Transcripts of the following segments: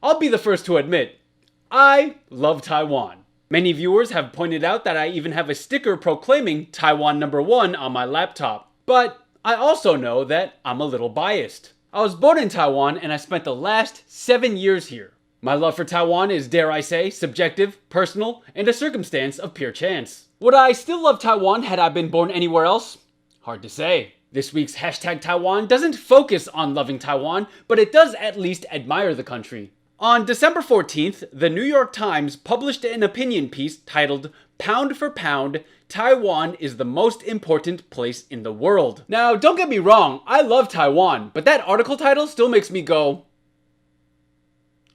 I'll be the first to admit, I love Taiwan. Many viewers have pointed out that I even have a sticker proclaiming Taiwan #1 on my laptop. But I also know that I'm a little biased. I was born in Taiwan and I spent the last 7 years here. My love for Taiwan is, dare I say, subjective, personal, and a circumstance of pure chance. Would I still love Taiwan had I been born anywhere else? Hard to say. This week's hashtag Taiwan doesn't focus on loving Taiwan, but it does at least admire the country. On December 14th, the New York Times published an opinion piece titled, "Pound for Pound, Taiwan is the most important place in the world." Now, don't get me wrong, I love Taiwan, but that article title still makes me go,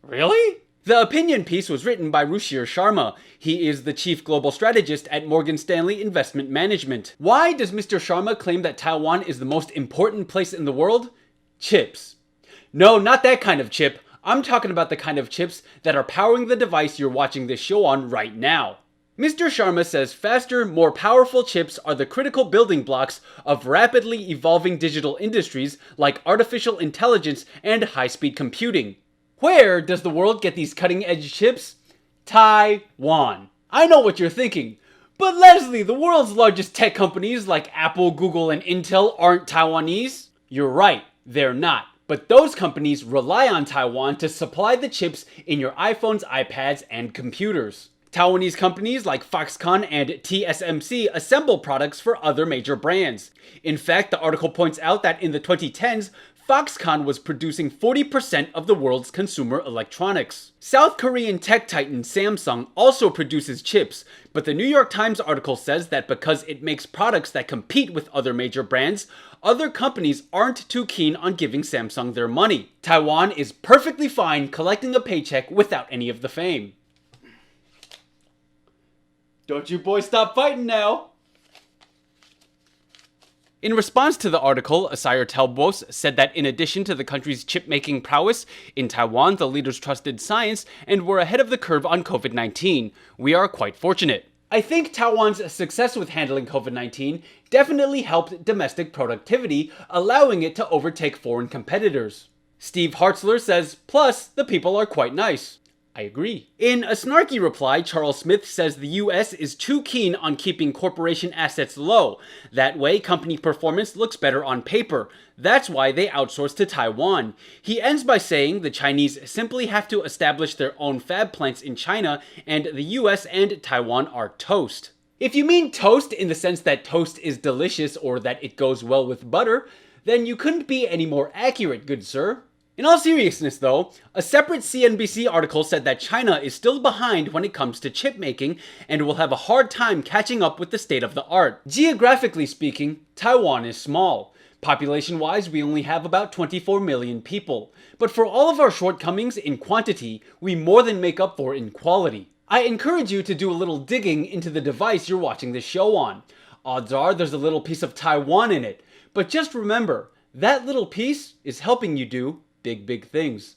really? The opinion piece was written by Ruchir Sharma. He is the chief global strategist at Morgan Stanley Investment Management. Why does Mr. Sharma claim that Taiwan is the most important place in the world? Chips. No, not that kind of chip. I'm talking about the kind of chips that are powering the device you're watching this show on right now. Mr. Sharma says faster, more powerful chips are the critical building blocks of rapidly evolving digital industries like artificial intelligence and high-speed computing. Where does the world get these cutting-edge chips? Taiwan. I know what you're thinking. But Leslie, the world's largest tech companies like Apple, Google, and Intel aren't Taiwanese? You're right, they're not. But those companies rely on Taiwan to supply the chips in your iPhones, iPads, and computers. Taiwanese companies like Foxconn and TSMC assemble products for other major brands. In fact, the article points out that in the 2010s, Foxconn was producing 40% of the world's consumer electronics. South Korean tech titan Samsung also produces chips, but the New York Times article says that because it makes products that compete with other major brands, other companies aren't too keen on giving Samsung their money. Taiwan is perfectly fine collecting a paycheck without any of the fame. Don't you boys stop fighting now! In response to the article, Asire Telbos said that in addition to the country's chip-making prowess, in Taiwan the leaders trusted science and were ahead of the curve on COVID-19. We are quite fortunate. I think Taiwan's success with handling COVID-19 definitely helped domestic productivity, allowing it to overtake foreign competitors. Steve Hartzler says, plus, the people are quite nice. I agree. In a snarky reply, Charles Smith says the US is too keen on keeping corporation assets low. That way, company performance looks better on paper. That's why they outsource to Taiwan. He ends by saying the Chinese simply have to establish their own fab plants in China, and the US and Taiwan are toast. If you mean toast in the sense that toast is delicious or that it goes well with butter, then you couldn't be any more accurate, good sir. In all seriousness though, a separate CNBC article said that China is still behind when it comes to chip making and will have a hard time catching up with the state of the art. Geographically speaking, Taiwan is small. Population-wise, we only have about 24 million people. But for all of our shortcomings in quantity, we more than make up for in quality. I encourage you to do a little digging into the device you're watching this show on. Odds are there's a little piece of Taiwan in it. But just remember, that little piece is helping you do big, big things.